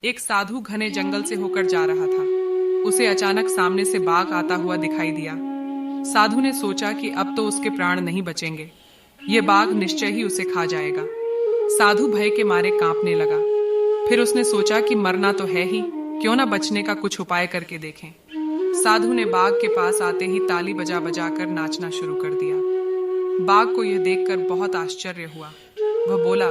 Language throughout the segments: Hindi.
एक साधु घने जंगल से होकर जा रहा था। उसे अचानक सामने से बाघ आता हुआ दिखाई दिया। साधु ने सोचा कि अब तो उसके प्राण नहीं बचेंगे, ये बाघ निश्चय ही उसे खा जाएगा। साधु भय के मारे कांपने लगा। फिर उसने सोचा कि मरना तो है ही, क्यों ना बचने का कुछ उपाय करके देखें। साधु ने बाघ के पास आते ही ताली बजा बजा कर नाचना शुरू कर दिया। बाघ को यह देखकर बहुत आश्चर्य हुआ। वह बोला,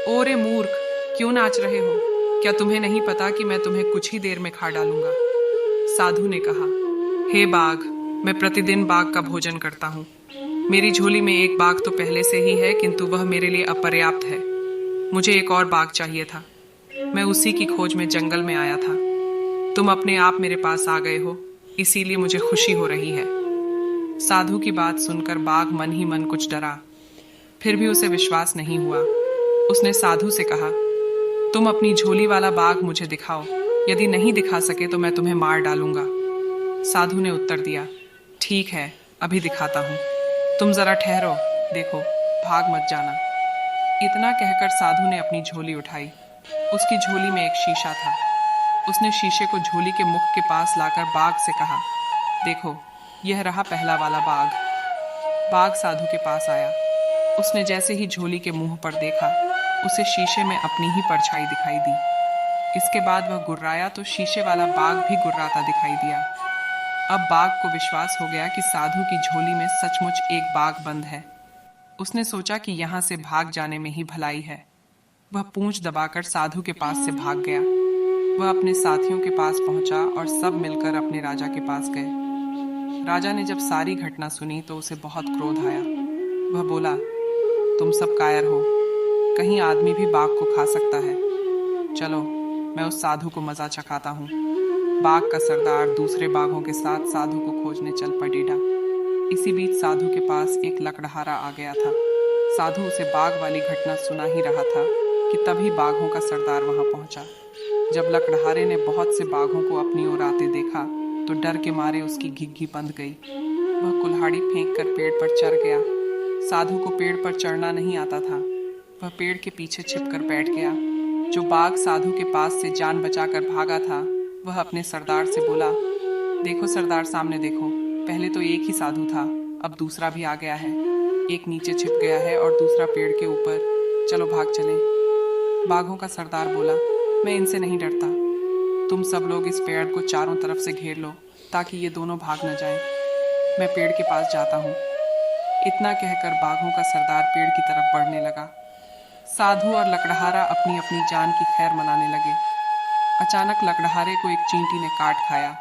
ओ रे मूर्ख, क्यों नाच रहे हो? क्या तुम्हें नहीं पता कि मैं तुम्हें कुछ ही देर में खा डालूंगा? साधु ने कहा, हे बाघ, मैं प्रतिदिन बाघ का भोजन करता हूँ। मेरी झोली में एक बाघ तो पहले से ही है, किंतु वह मेरे लिए अपर्याप्त है। मुझे एक और बाघ चाहिए था। मैं उसी की खोज में जंगल में आया था। तुम अपने आप मेरे पास आ गए हो, इसीलिए मुझे खुशी हो रही है। साधु की बात सुनकर बाघ मन ही मन कुछ डरा। फिर भी उसे विश्वास नहीं हुआ। उसने साधु से कहा, तुम अपनी झोली वाला बाघ मुझे दिखाओ। यदि नहीं दिखा सके तो मैं तुम्हें मार डालूंगा। साधु ने उत्तर दिया, ठीक है, अभी दिखाता हूँ। तुम जरा ठहरो, देखो, भाग मत जाना। इतना कहकर साधु ने अपनी झोली उठाई। उसकी झोली में एक शीशा था। उसने शीशे को झोली के मुख के पास लाकर बाघ से कहा, देखो, यह रहा पहला वाला बाघ। बाघ साधु के पास आया। उसने जैसे ही झोली के मुंह पर देखा, उसे शीशे में अपनी ही परछाई दिखाई दी। इसके बाद वह गुर्राया तो शीशे वाला बाघ भी गुर्राता दिखाई दिया। अब बाघ को विश्वास हो गया कि साधु की झोली में सचमुच एक बाघ बंद है। उसने सोचा कि यहाँ से भाग जाने में ही भलाई है। वह पूंछ दबाकर साधु के पास से भाग गया। वह अपने साथियों के पास पहुंचा और सब मिलकर अपने राजा के पास गए। राजा ने जब सारी घटना सुनी तो उसे बहुत क्रोध आया। वह बोला, तुम सब कायर हो, कहीं आदमी भी बाघ को खा सकता है। चलो, मैं उस साधु को मजा चखाता हूँ। बाघ का सरदार दूसरे बाघों के साथ साधु को खोजने चल पड़ेगा। इसी बीच साधु के पास एक लकड़हारा आ गया था। साधु उसे बाघ वाली घटना सुना ही रहा था कि तभी बाघों का सरदार वहां पहुंचा। जब लकड़हारे ने बहुत से बाघों को अपनी ओर आते देखा तो डर के मारे उसकी घिघी बंध गई। वह कुल्हाड़ी फेंक कर पेड़ पर चढ़ गया। साधु को पेड़ पर चढ़ना नहीं आता था। वह पेड़ के पीछे छिपकर बैठ गया। जो बाघ साधु के पास से जान बचाकर भागा था, वह अपने सरदार से बोला, देखो सरदार, सामने देखो, पहले तो एक ही साधु था, अब दूसरा भी आ गया है। एक नीचे छिप गया है और दूसरा पेड़ के ऊपर। चलो भाग चलें। बाघों का सरदार बोला, मैं इनसे नहीं डरता। तुम सब लोग इस पेड़ को चारों तरफ से घेर लो ताकि ये दोनों भाग न जाएं। मैं पेड़ के पास जाता हूँ। इतना कहकर बाघों का सरदार पेड़ की तरफ बढ़ने लगा। साधु और लकड़हारा अपनी अपनी जान की खैर मनाने लगे। अचानक लकड़हारे को एक चींटी ने काट खाया।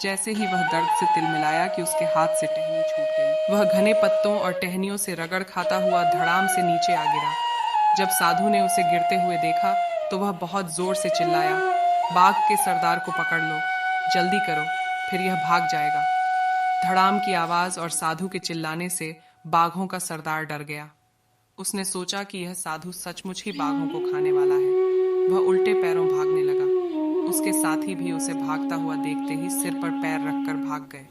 जैसे ही वह दर्द से तिलमिलाया कि उसके हाथ से टहनी छूट गई। वह घने पत्तों और टहनियों से रगड़ खाता हुआ धड़ाम से नीचे आ गिरा। जब साधु ने उसे गिरते हुए देखा तो वह बहुत जोर से चिल्लाया, बाघ के सरदार को पकड़ लो, जल्दी करो, फिर यह भाग जाएगा। धड़ाम की आवाज और साधु के चिल्लाने से बाघों का सरदार डर गया। उसने सोचा कि यह साधु सचमुच ही बाघों को खाने वाला है। वह उल्टे पैरों भागने लगा। उसके साथी भी उसे भागता हुआ देखते ही सिर पर पैर रखकर भाग गए।